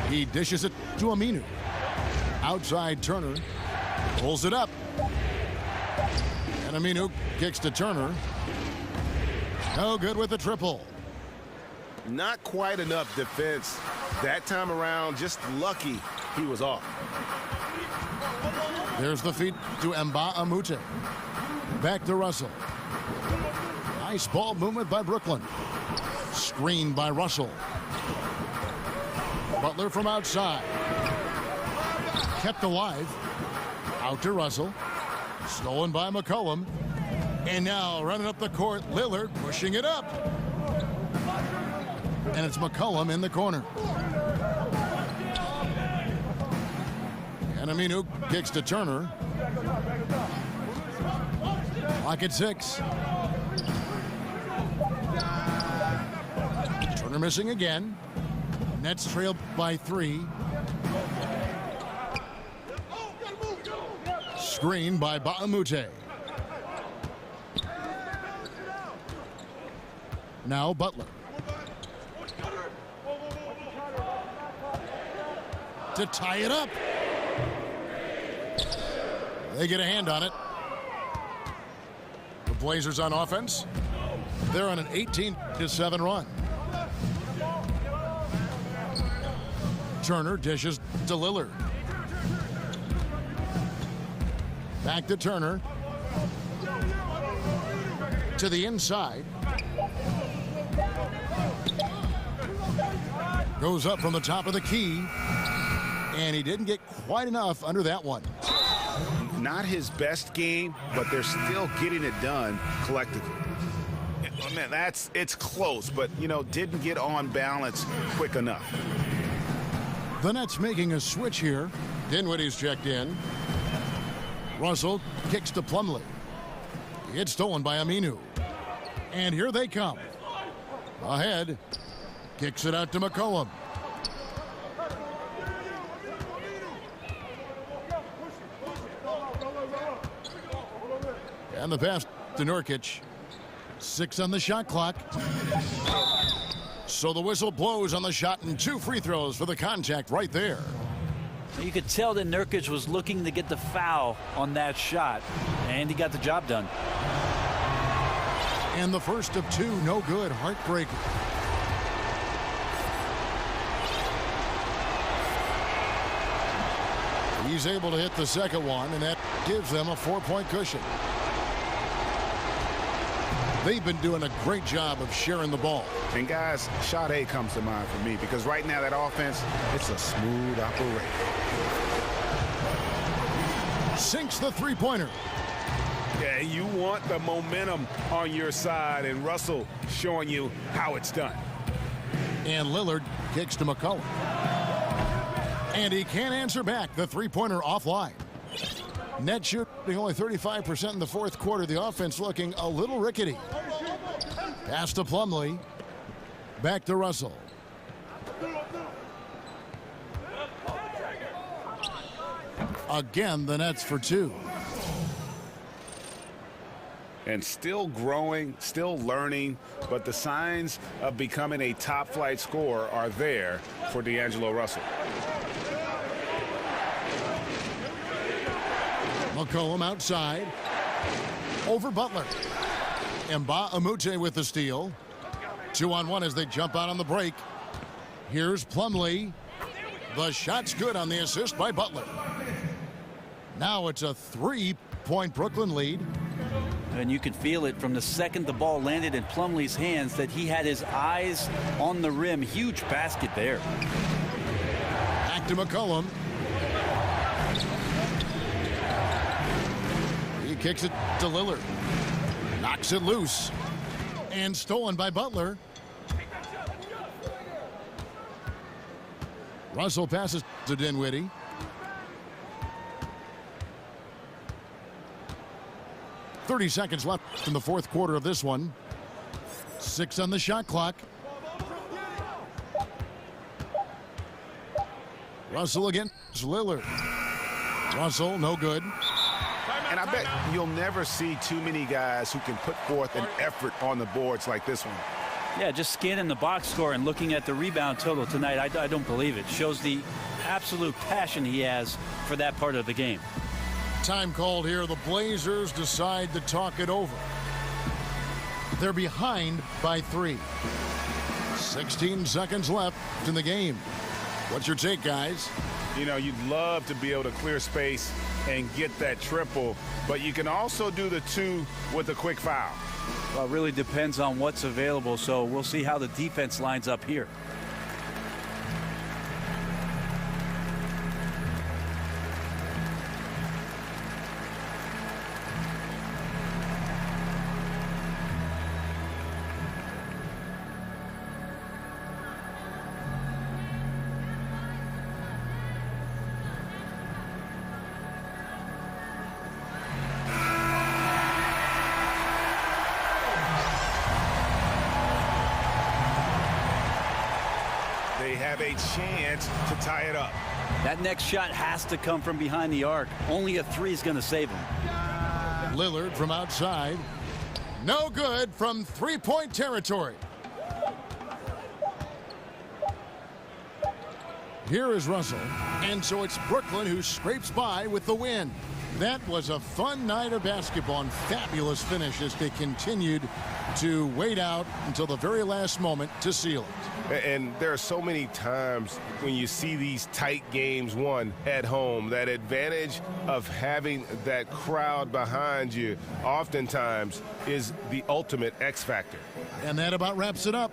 He dishes it to Aminu. Outside Turner. Pulls it up. And Aminu kicks to Turner. No good with the triple. Not quite enough defense that time around. Just lucky he was off. There's the feed to Mbah-a-Moute. Back to Russell. Nice ball movement by Brooklyn. Screen by Russell. Butler from outside. Kept alive. Out to Russell. Stolen by McCollum. And now running up the court, Lillard pushing it up. And it's McCollum in the corner. And Aminu kicks to Turner. Lock at 6. Turner missing again. Nets trail by 3. Screen by Mbah-a-Moute. Now Butler. To tie it up. They get a hand on it. The Blazers on offense. They're on an 18-7 run. Turner dishes to Lillard. Back to Turner. To the inside. Goes up from the top of the key. And he didn't get quite enough under that one. Not his best game, but they're still getting it done collectively. Man, it's close, but, didn't get on balance quick enough. The Nets making a switch here. Dinwiddie's checked in. Russell kicks to Plumlee. It's stolen by Aminu. And here they come. Ahead. Kicks it out to McCollum. And the pass to Nurkic. 6 on the shot clock. So the whistle blows on the shot and 2 free throws for the contact right there. You could tell that Nurkic was looking to get the foul on that shot, and he got the job done. And the first of 2, no good. Heartbreaker. He's able to hit the second one, and that gives them a 4-point cushion. They've been doing a great job of sharing the ball. And guys, shot A comes to mind for me because right now that offense, it's a smooth operation. Sinks the three-pointer. Yeah, you want the momentum on your side, and Russell showing you how it's done. And Lillard kicks to McCollum. And he can't answer back. The three-pointer offline. Net shooting only 35% in the fourth quarter. The offense looking a little rickety. Pass to Plumlee. Back to Russell. Again, the Nets for 2. and still growing, still learning, but the signs of becoming a top-flight scorer are there for D'Angelo Russell. McCollum outside. Over Butler. Mba Amute with the steal. 2-on-1 as they jump out on the break. Here's Plumlee. The shot's good on the assist by Butler. Now it's a 3-point Brooklyn lead. And you could feel it from the second the ball landed in Plumlee's hands that he had his eyes on the rim. Huge basket there. Back to McCollum. He kicks it to Lillard. Knocks it loose. And stolen by Butler. Russell passes to Dinwiddie. .30 seconds left in the fourth quarter of this one. 6 on the shot clock. Russell against Lillard. Russell, no good. And I bet you'll never see too many guys who can put forth an effort on the boards like this one. Yeah, just scanning the box score and looking at the rebound total tonight, I don't believe it. Shows the absolute passion he has for that part of the game. Time called here. The Blazers decide to talk it over. They're behind by 3. 16 seconds left in the game. What's your take, guys? You know, you'd love to be able to clear space and get that triple, but you can also do the 2 with a quick foul. Well, it really depends on what's available, so we'll see how the defense lines up here. They have a chance to tie it up. That next shot has to come from behind the arc. Only a 3 is going to save him. Lillard from outside. No good from 3-point territory. Here is Russell. And so it's Brooklyn who scrapes by with the win. That was a fun night of basketball and fabulous finish as they continued to wait out until the very last moment to seal it. And there are so many times when you see these tight games won at home, that advantage of having that crowd behind you oftentimes is the ultimate X factor. And that about wraps it up.